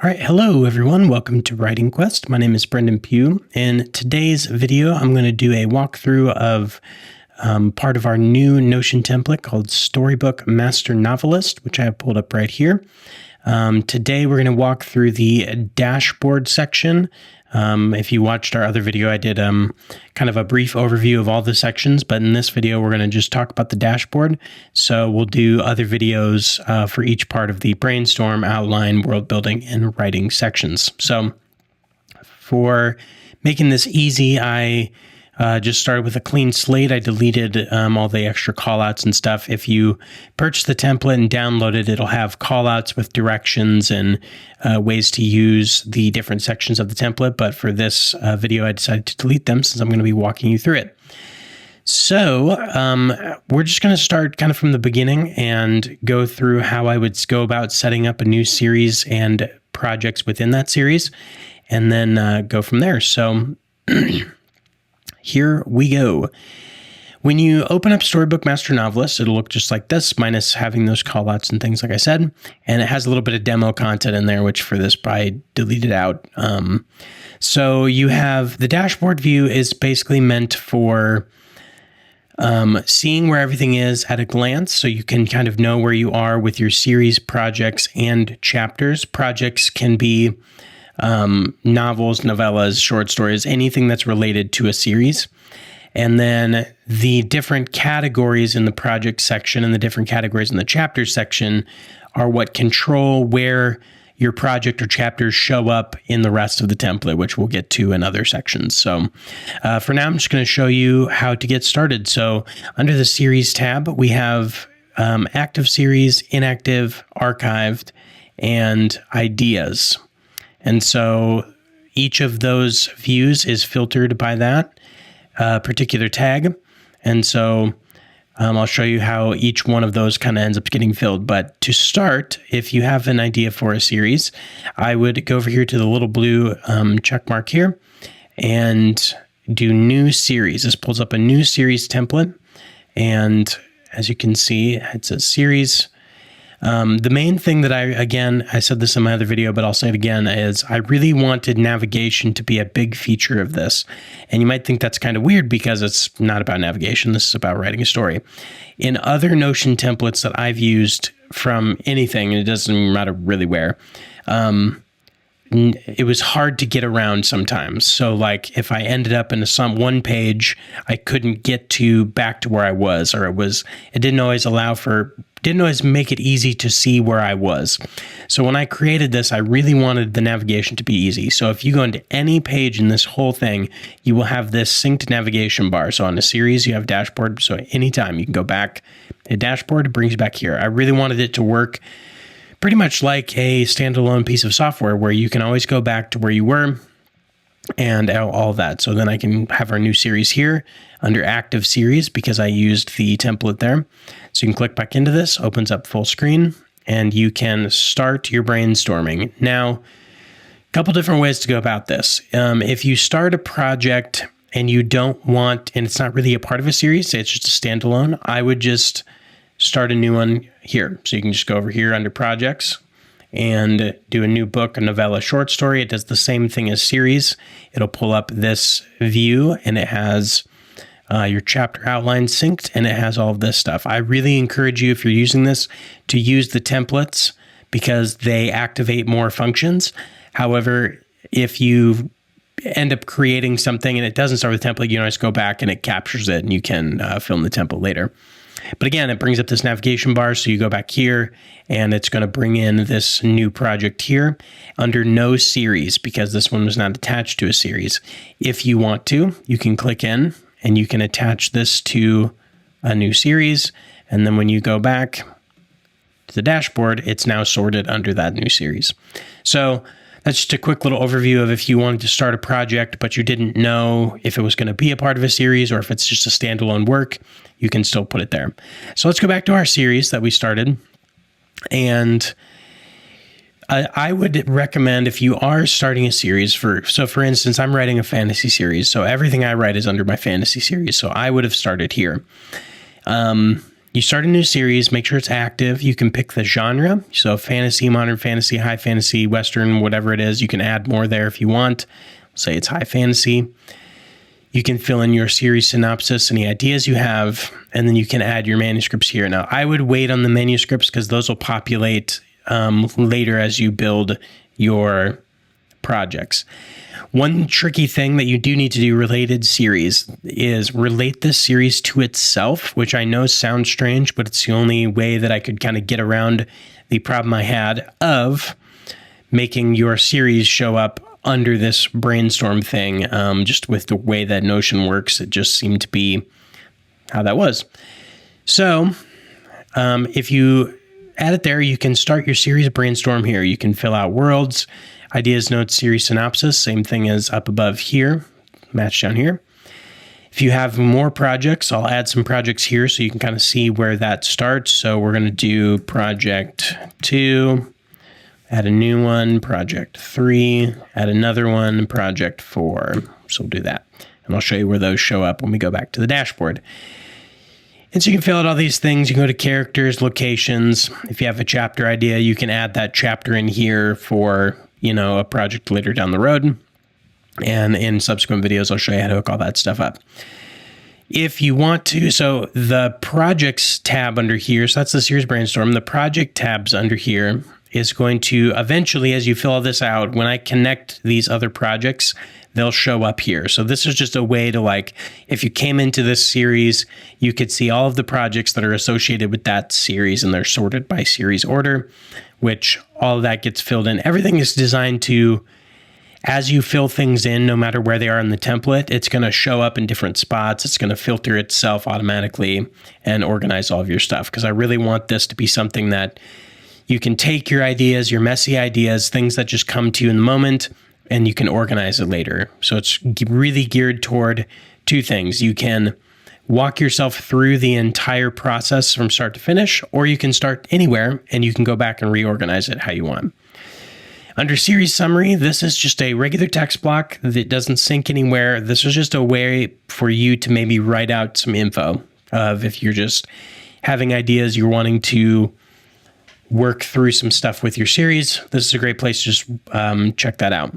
All right, hello everyone. Welcome to Writing Quest. My name is Brendan Pugh. In today's video, I'm going to do a walkthrough of part of our new Notion template called Storybook Master Novelist, which I have pulled up right here. Today, we're going to walk through the dashboard section. If you watched our other video, I did kind of a brief overview of all the sections, but in this video, we're going to just talk about the dashboard. So we'll do other videos for each part of the brainstorm, outline, world building, and writing sections. So for making this easy, I just started with a clean slate. I deleted all the extra callouts and stuff. If you purchase the template and download it, it'll have callouts with directions and ways to use the different sections of the template. But for this video, I decided to delete them since I'm going to be walking you through it. So we're just going to start kind of from the beginning and go through how I would go about setting up a new series and projects within that series, and then go from there. So here we go. When you open up Storybook Master Novelist, it'll look just like this, minus having those callouts and things like I said. And it has a little bit of demo content in there, which for this I deleted out. So you have the dashboard view is basically meant for seeing where everything is at a glance, so you can kind of know where you are with your series, projects, and chapters. Projects can be novels, novellas, short stories, anything that's related to a series. And then the different categories in the project section and the different categories in the chapter section are what control where your project or chapters show up in the rest of the template, which we'll get to in other sections. So for now, I'm just going to show you how to get started. So under the series tab, we have active series, inactive, archived, and ideas. And so each of those views is filtered by that particular tag. And so I'll show you how each one of those kind of ends up getting filled. But to start, if you have an idea for a series, I would go over here to the little blue check mark here and do new series. This pulls up a new series template. And as you can see, it says series. The main thing that I said this in my other video, but I'll say it again, is I really wanted navigation to be a big feature of this. And you might think that's kind of weird because it's not about navigation. This is about writing a story. In other Notion templates that I've used from anything, and it doesn't matter really where, it was hard to get around sometimes. So like if I ended up in one page, I couldn't get back to where I was, or it didn't always make it easy to see where I was. So when I created this, I really wanted the navigation to be easy. So if you go into any page in this whole thing, you will have this synced navigation bar. So on a series, you have dashboard. So anytime you can go back to dashboard, it brings you back here. I really wanted it to work pretty much like a standalone piece of software where you can always go back to where you were and all that. So then I can have our new series here under active series because I used the template there. So you can click back into this, opens up full screen, and you can start your brainstorming. Now, a couple different ways to go about this. If you start a project and you don't want, and it's not really a part of a series, say it's just a standalone, I would just start a new one here. So you can just go over here under projects and do a new book, a novella, short story. It does the same thing as series. It'll pull up this view and it has your chapter outline synced and it has all of this stuff. I really encourage you, if you're using this, to use the templates because they activate more functions. However, if you end up creating something and it doesn't start with a template, you can always go back and it captures it and you can fill in the template later. But again, it brings up this navigation bar. So you go back here and it's going to bring in this new project here under no series because this one was not attached to a series. If you want to, you can click in and you can attach this to a new series. And then when you go back to the dashboard, it's now sorted under that new series. So that's just a quick little overview of if you wanted to start a project, but you didn't know if it was going to be a part of a series or if it's just a standalone work, you can still put it there. So let's go back to our series that we started. And I would recommend if you are starting a series for instance, I'm writing a fantasy series. So everything I write is under my fantasy series. So I would have started here. you start a new series, make sure it's active. You can pick the genre. So fantasy, modern fantasy, high fantasy, Western, whatever it is. You can add more there if you want. Say it's high fantasy. You can fill in your series synopsis, any ideas you have, and then you can add your manuscripts here. Now, I would wait on the manuscripts because those will populate later as you build your projects. One tricky thing that you do need to do related series is relate this series to itself, which I know sounds strange, but it's the only way that I could kind of get around the problem I had of making your series show up under this brainstorm thing. Just with the way that Notion works, it just seemed to be how that was. So if you add it there, you can start your series brainstorm here. You can fill out worlds, ideas, notes, series synopsis, same thing as up above here, match down here. If you have more projects, I'll add some projects here so you can kind of see where that starts. So we're going to do project 2, add a new one, project 3, add another one, project 4. So we'll do that. And I'll show you where those show up when we go back to the dashboard. And so you can fill out all these things. You can go to characters, locations. If you have a chapter idea, you can add that chapter in here for, a project later down the road. And in subsequent videos, I'll show you how to hook all that stuff up. If you want to, so the projects tab under here, so that's the series brainstorm. The project tabs under here is going to eventually, as you fill all this out, when I connect these other projects, they'll show up here. So this is just a way to, if you came into this series, you could see all of the projects that are associated with that series, and they're sorted by series order, which all of that gets filled in. Everything is designed to, as you fill things in, no matter where they are in the template, it's going to show up in different spots. It's going to filter itself automatically and organize all of your stuff, because I really want this to be something that you can take your ideas, your messy ideas, things that just come to you in the moment, and you can organize it later. So it's really geared toward two things. You can walk yourself through the entire process from start to finish, or you can start anywhere and you can go back and reorganize it how you want. Under series summary, this is just a regular text block that doesn't sync anywhere. This is just a way for you to maybe write out some info of if you're just having ideas, you're wanting to work through some stuff with your series. This is a great place to just check that out.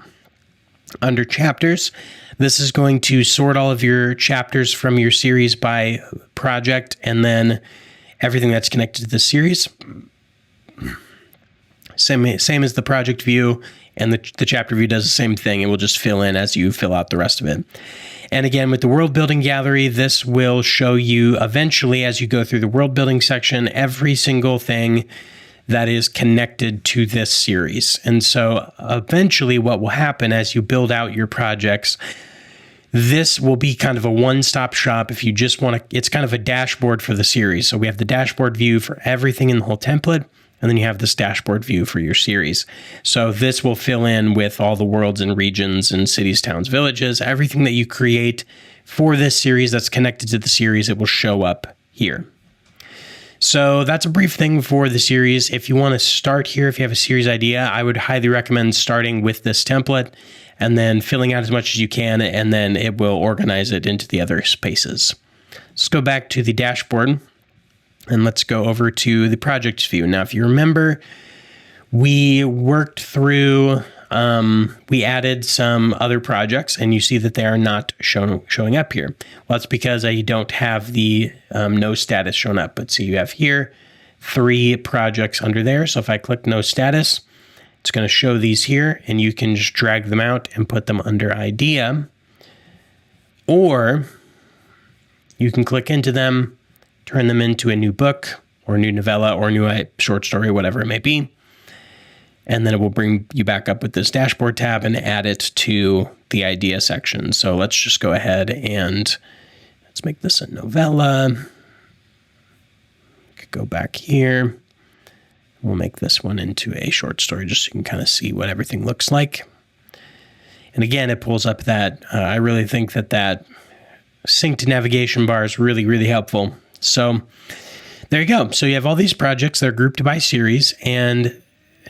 Under chapters, this is going to sort all of your chapters from your series by project and then everything that's connected to the series. Same as the project view, and the chapter view does the same thing. It will just fill in as you fill out the rest of it. And again, with the world building gallery, this will show you eventually, as you go through the world building section, every single thing that is connected to this series. And so eventually what will happen as you build out your projects, this will be kind of a one-stop shop if you just want to, it's kind of a dashboard for the series. So we have the dashboard view for everything in the whole template, and then you have this dashboard view for your series. So this will fill in with all the worlds and regions and cities, towns, villages, everything that you create for this series that's connected to the series, it will show up here. So that's a brief thing for the series. If you want to start here, if you have a series idea, I would highly recommend starting with this template and then filling out as much as you can, and then it will organize it into the other spaces. Let's go back to the dashboard and let's go over to the projects view. Now, if you remember, we worked through, we added some other projects, and you see that they are not showing up here. Well, that's because I don't have the no status shown up. But see, you have here 3 projects under there. So if I click no status, it's going to show these here, and you can just drag them out and put them under idea. Or you can click into them, turn them into a new book or a new novella or a new short story, whatever it may be. And then it will bring you back up with this dashboard tab and add it to the idea section. So let's just go ahead and let's make this a novella. Could go back here. We'll make this one into a short story just so you can kind of see what everything looks like. And again, it pulls up that, I really think that synced navigation bar is really, really helpful. So there you go. So you have all these projects that are grouped by series, and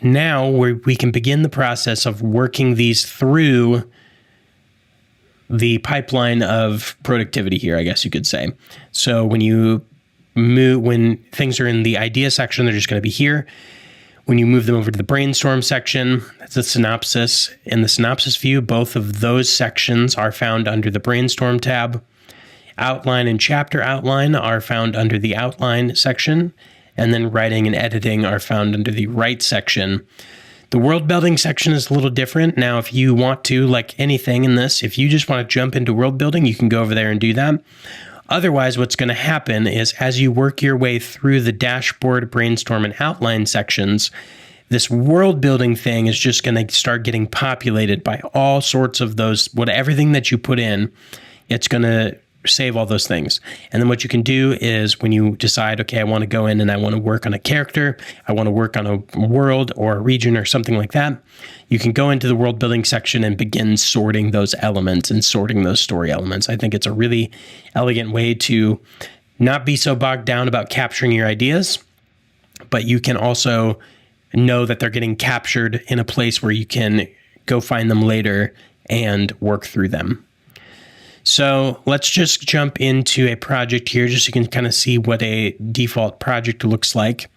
now we can begin the process of working these through the pipeline of productivity here, I guess you could say. So when you when things are in the idea section, they're just going to be here. When you move them over to the brainstorm section, that's the synopsis. In the synopsis view, both of those sections are found under the brainstorm tab. Outline and chapter outline are found under the outline section, and then writing and editing are found under the write section. The world building section is a little different. Now, if you want to, like anything in this, if you just want to jump into world building, you can go over there and do that. Otherwise, what's going to happen is as you work your way through the dashboard, brainstorm, and outline sections, this world building thing is just going to start getting populated by all sorts of those, everything that you put in, it's going to save all those things. And then what you can do is when you decide, okay, I want to go in and I want to work on a character, I want to work on a world or a region or something like that, you can go into the world building section and begin sorting those elements and sorting those story elements. I think it's a really elegant way to not be so bogged down about capturing your ideas, but you can also know that they're getting captured in a place where you can go find them later and work through them. So let's just jump into a project here just so you can kind of see what a default project looks like.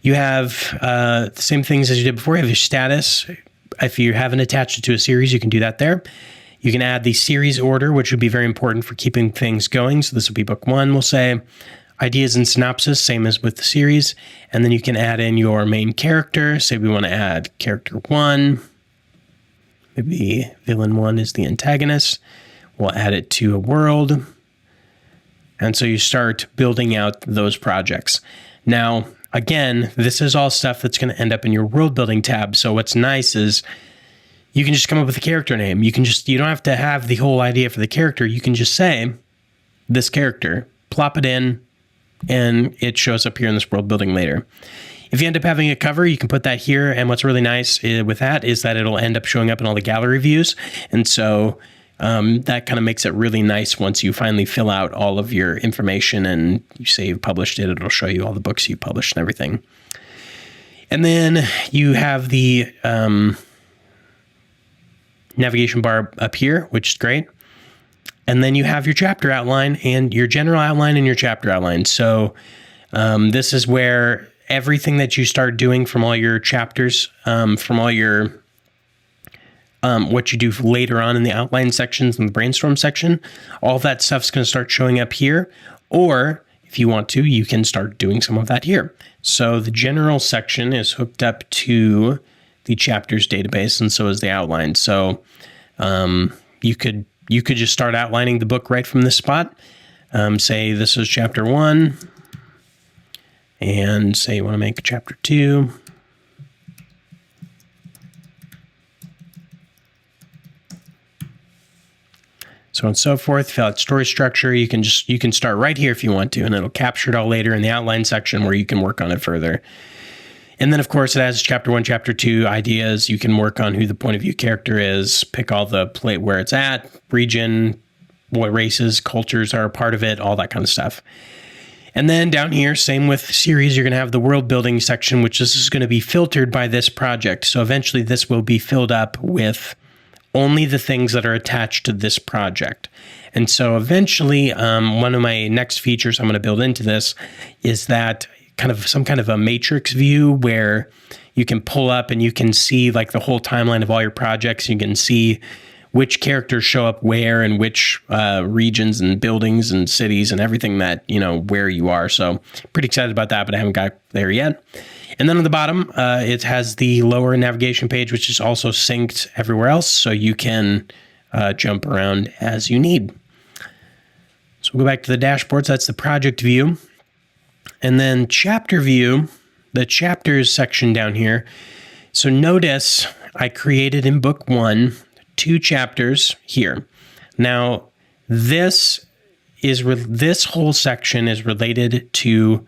You have the same things as you did before. You have your status. If you haven't attached it to a series, you can do that there. You can add the series order, which would be very important for keeping things going. So this will be book 1, we'll say. Ideas and synopsis, same as with the series. And then you can add in your main character. Say we want to add character 1. Maybe villain 1 is the antagonist. We'll add it to a world. And so you start building out those projects. Now, again, this is all stuff that's going to end up in your world building tab. So what's nice is you can just come up with a character name. You don't have to have the whole idea for the character. You can just say this character, plop it in, and it shows up here in this world building later. If you end up having a cover, you can put that here. And what's really nice with that is that it'll end up showing up in all the gallery views. And so that kind of makes it really nice once you finally fill out all of your information and you say you've published it, it'll show you all the books you published and everything. And then you have the navigation bar up here, which is great. And then you have your chapter outline and your general outline and your chapter outline. So this is where everything that you start doing from all your chapters, from all your what you do later on in the outline sections and the brainstorm section, all that stuff's going to start showing up here. Or if you want to, you can start doing some of that here. So the general section is hooked up to the chapters database, and so is the outline. So you could just start outlining the book right from this spot. Say this is chapter 1, and say you want to make chapter 2. So on and so forth. Fill out story structure. You can start right here if you want to, and it'll capture it all later in the outline section where you can work on it further. And then, of course, it has chapter 1, chapter 2 ideas. You can work on who the point of view character is, pick all the where it's at, region, what races, cultures are a part of it, all that kind of stuff. And then down here, same with series, you're going to have the world building section, which this is going to be filtered by this project. So eventually this will be filled up with only the things that are attached to this project. And so eventually, one of my next features I'm going to build into this is that some kind of a matrix view where you can pull up and you can see like the whole timeline of all your projects. You can see which characters show up where and which regions and buildings and cities and everything that, where you are. So pretty excited about that, but I haven't got there yet. And then on the bottom, it has the lower navigation page, which is also synced everywhere else. So you can jump around as you need. So we'll go back to the dashboards. That's the project view. And then chapter view, the chapters section down here. So notice I created in book 1, 2 chapters here. Now, this whole section is related to,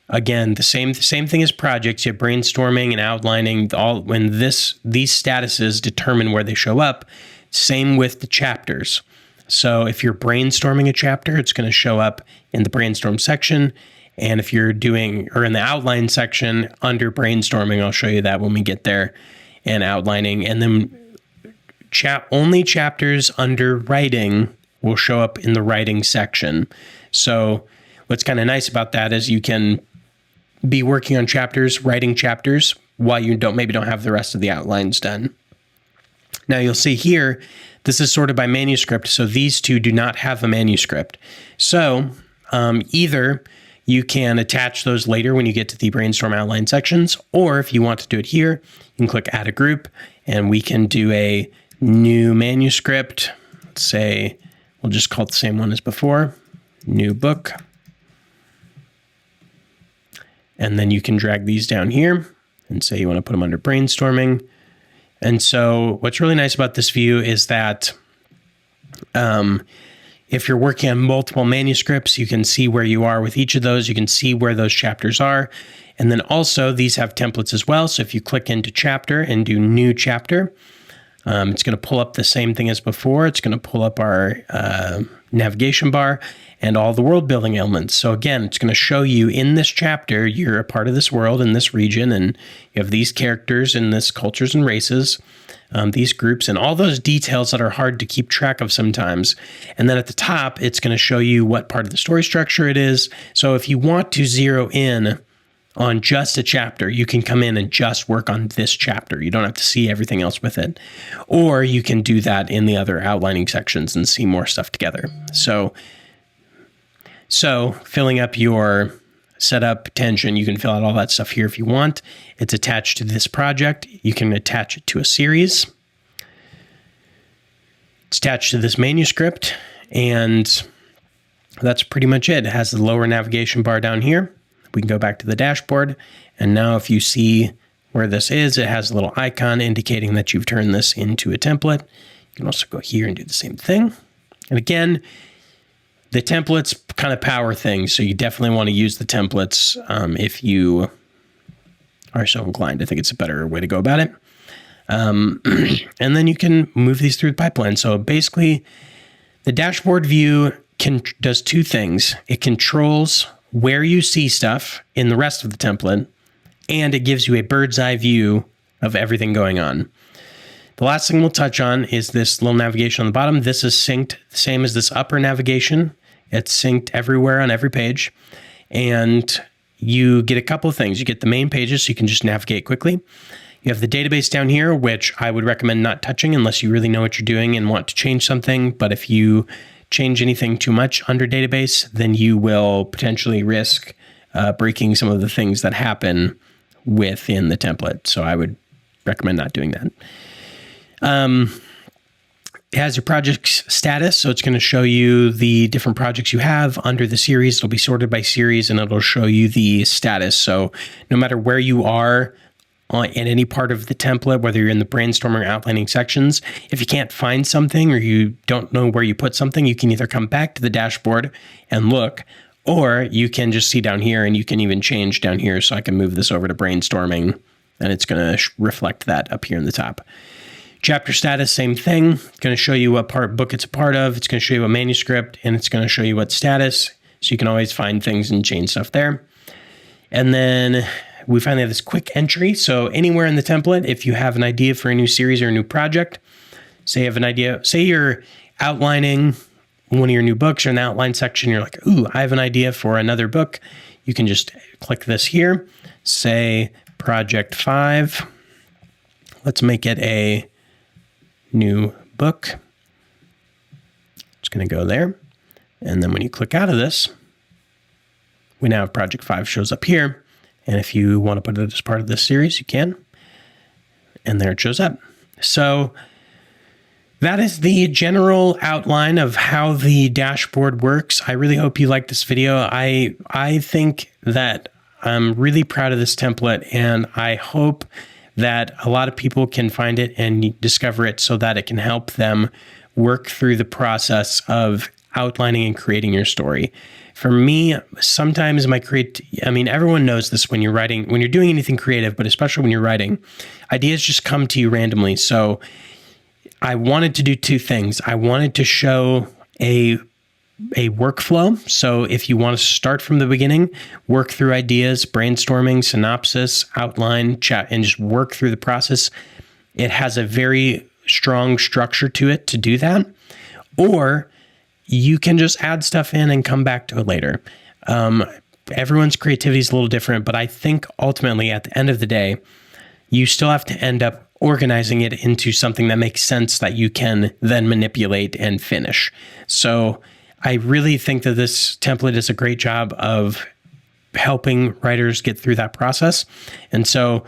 again, the same thing as projects. You have brainstorming and outlining. These statuses determine where they show up. Same with the chapters. So if you're brainstorming a chapter, it's going to show up in the brainstorm section. And if you're in the outline section under brainstorming, I'll show you that when we get there, and outlining. And then only chapters under writing will show up in the writing section. So what's kind of nice about that is you can be working on chapters, writing chapters, while you maybe don't have the rest of the outlines done. Now you'll see here, this is sorted by manuscript, so these two do not have a manuscript. So either you can attach those later when you get to the brainstorm outline sections, or if you want to do it here, you can click add a group, and we can do a new manuscript. Let's say, we'll just call it the same one as before, new book. And then you can drag these down here and say you want to put them under brainstorming. And so what's really nice about this view is that if you're working on multiple manuscripts, you can see where you are with each of those. You can see where those chapters are. And then also these have templates as well. So if you click into chapter and do new chapter, it's going to pull up the same thing as before. It's going to pull up our navigation bar and all the world building elements. So again, it's going to show you in this chapter, you're a part of this world in this region, and you have these characters in this cultures and races, these groups, and all those details that are hard to keep track of sometimes. And then at the top, it's going to show you what part of the story structure it is. So if you want to zero in on just a chapter, you can come in and just work on this chapter. You don't have to see everything else with it. Or you can do that in the other outlining sections and see more stuff together. So filling up your setup, tension, you can fill out all that stuff here if you want. It's attached to this project. You can attach it to a series. It's attached to this manuscript, and that's pretty much it. It has the lower navigation bar down here. We can go back to the dashboard, and now if you see where this is, it has a little icon indicating that you've turned this into a template. You can also go here and do the same thing. And again, the templates kind of power things, so you definitely want to use the templates if you are so inclined. I think it's a better way to go about it. And then you can move these through the pipeline. So basically, the dashboard view does two things. It controls where you see stuff in the rest of the template, and it gives you a bird's eye view of everything going on. The last thing we'll touch on is this little navigation on the bottom. This is synced, the same as this upper navigation. It's synced everywhere on every page. And you get a couple of things. You get the main pages, so you can just navigate quickly. You have the database down here, which I would recommend not touching unless you really know what you're doing and want to change something. But if you change anything too much under database, then you will potentially risk breaking some of the things that happen within the template. So I would recommend not doing that. It has your project status, so it's going to show you the different projects you have under the series. It'll be sorted by series, and it'll show you the status. So no matter where you are in any part of the template, whether you're in the brainstorming or outlining sections, if you can't find something or you don't know where you put something, you can either come back to the dashboard and look, or you can just see down here, and you can even change down here. So I can move this over to brainstorming, and it's going to reflect that up here in the top. Chapter status, same thing. It's going to show you what book it's a part of. It's going to show you a manuscript, and it's going to show you what status. So you can always find things and change stuff there. And then we finally have this quick entry. So anywhere in the template, if you have an idea for a new series or a new project, say you have an idea, say you're outlining one of your new books or in the outline section, you're like, ooh, I have an idea for another book. You can just click this here, say project 5. Let's make it a new book. It's going to go there. And then when you click out of this, we now have project 5 shows up here. And if you want to put it as part of this series, you can. And there it shows up. So that is the general outline of how the dashboard works. I really hope you like this video. I think that I'm really proud of this template, and I hope that a lot of people can find it and discover it so that it can help them work through the process of outlining and creating your story. For me, sometimes everyone knows this when you're writing, when you're doing anything creative, but especially when you're writing, ideas just come to you randomly. So I wanted to do two things. I wanted to show a workflow. So if you want to start from the beginning, work through ideas, brainstorming, synopsis, outline, chat, and just work through the process, it has a very strong structure to it to do that. Or you can just add stuff in and come back to it later. Everyone's creativity is a little different, but I think ultimately at the end of the day, you still have to end up organizing it into something that makes sense that you can then manipulate and finish. So I really think that this template does a great job of helping writers get through that process. And so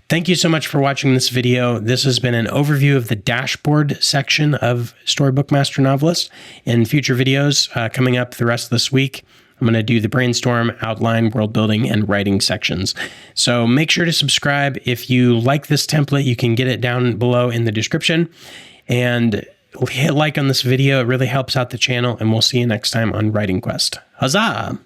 thank you so much for watching this video. This has been an overview of the dashboard section of Storybook Master Novelist. In future videos coming up the rest of this week, I'm going to do the brainstorm, outline, world building, and writing sections. So make sure to subscribe. If you like this template, you can get it down below in the description. And hit like on this video. It really helps out the channel. And we'll see you next time on Writing Quest. Huzzah!